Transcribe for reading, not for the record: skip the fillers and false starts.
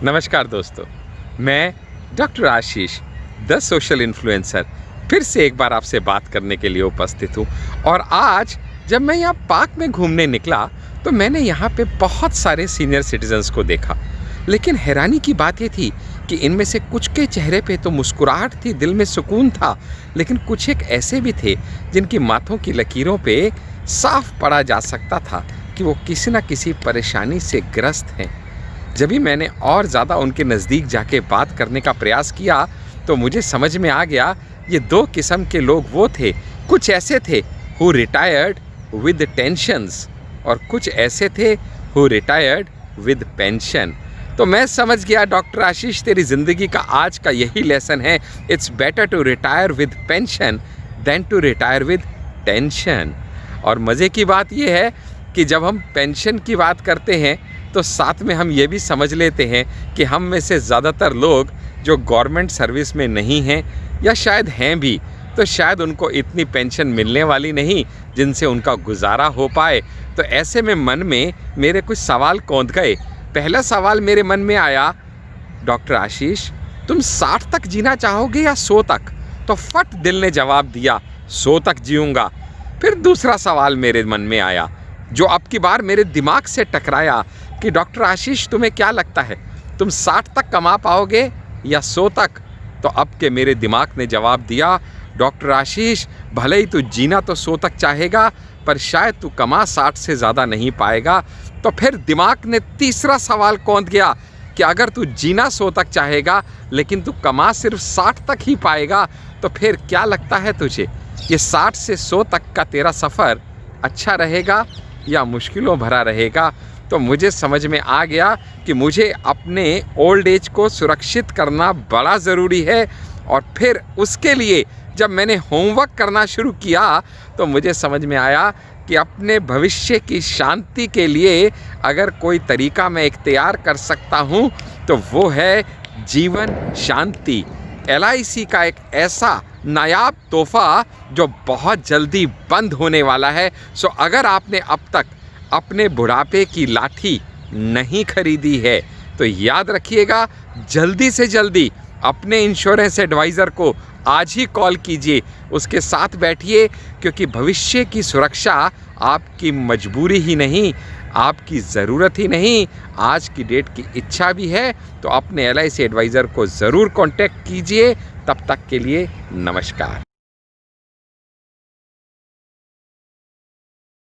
नमस्कार दोस्तों, मैं doctor Ashish the social influencer फिर से एक बार आपसे बात करने के लिए उपस्थित हूँ। और आज जब मैं यहाँ पार्क में घूमने निकला तो मैंने यहाँ पे बहुत सारे सीनियर सिटीजन्स को देखा, लेकिन हैरानी की बात ये थी कि इनमें से कुछ के चेहरे पे तो मुस्कुराहट थी, दिल में सुकून था, लेकिन कुछ एक ऐसे भी थे जिनकी माथों की लकीरों पे साफ पढ़ा जा सकता था कि वो किसी न किसी परेशानी से ग्रस्त हैं। जब भी मैंने और ज़्यादा उनके नज़दीक जाके बात करने का प्रयास किया तो मुझे समझ में आ गया ये दो किस्म के लोग वो थे। कुछ ऐसे थे हु रिटायर्ड विद टेंशन्स और कुछ ऐसे थे हु रिटायर्ड विद पेंशन। तो मैं समझ गया डॉक्टर आशीष, तेरी ज़िंदगी का आज का यही लेसन है, it's better to retire with pension than to retire with tension. और मज़े की बात यह है कि जब हम पेंशन की बात करते हैं तो साथ में हम ये भी समझ लेते हैं कि हम में से ज़्यादातर लोग जो गवर्नमेंट सर्विस में नहीं हैं या शायद हैं भी, तो शायद उनको इतनी पेंशन मिलने वाली नहीं जिनसे उनका गुजारा हो पाए। तो ऐसे में मन में मेरे कुछ सवाल कौंध गए। पहला सवाल मेरे मन में आया, डॉक्टर आशीष तुम 60 तक जीना चाहोगे या 100 तक? तो फट दिल ने जवाब दिया 100 तक जीऊँगा। फिर दूसरा सवाल मेरे मन में आया जो अब की बार मेरे दिमाग से टकराया कि डॉक्टर आशीष तुम्हें क्या लगता है, तुम 60 तक कमा पाओगे या 100 तक? तो अब के मेरे दिमाग ने जवाब दिया, डॉक्टर आशीष भले ही तू जीना तो 100 तक चाहेगा पर शायद तू कमा 60 से ज़्यादा नहीं पाएगा। तो फिर दिमाग ने तीसरा सवाल कौंध गया कि अगर तू जीना 100 तक चाहेगा लेकिन तू कमा सिर्फ 60 तक ही पाएगा, तो फिर क्या लगता है तुझे, ये 60 से 100 तक का तेरा सफ़र अच्छा रहेगा या मुश्किलों भरा रहेगा? तो मुझे समझ में आ गया कि मुझे अपने ओल्ड एज को सुरक्षित करना बड़ा ज़रूरी है। और फिर उसके लिए जब मैंने होमवर्क करना शुरू किया तो मुझे समझ में आया कि अपने भविष्य की शांति के लिए अगर कोई तरीका मैं इख्तियार कर सकता हूँ तो वो है जीवन शांति। LIC का एक ऐसा नायाब तोहफ़ा जो बहुत जल्दी बंद होने वाला है। सो अगर आपने अब तक अपने बुढ़ापे की लाठी नहीं खरीदी है तो याद रखिएगा, जल्दी से जल्दी अपने इंश्योरेंस एडवाइज़र को आज ही कॉल कीजिए, उसके साथ बैठिए, क्योंकि भविष्य की सुरक्षा आपकी मजबूरी ही नहीं, आपकी ज़रूरत ही नहीं, आज की डेट की इच्छा भी है। तो अपने LIC एडवाइज़र को ज़रूर कांटेक्ट कीजिए। तब तक के लिए नमस्कार।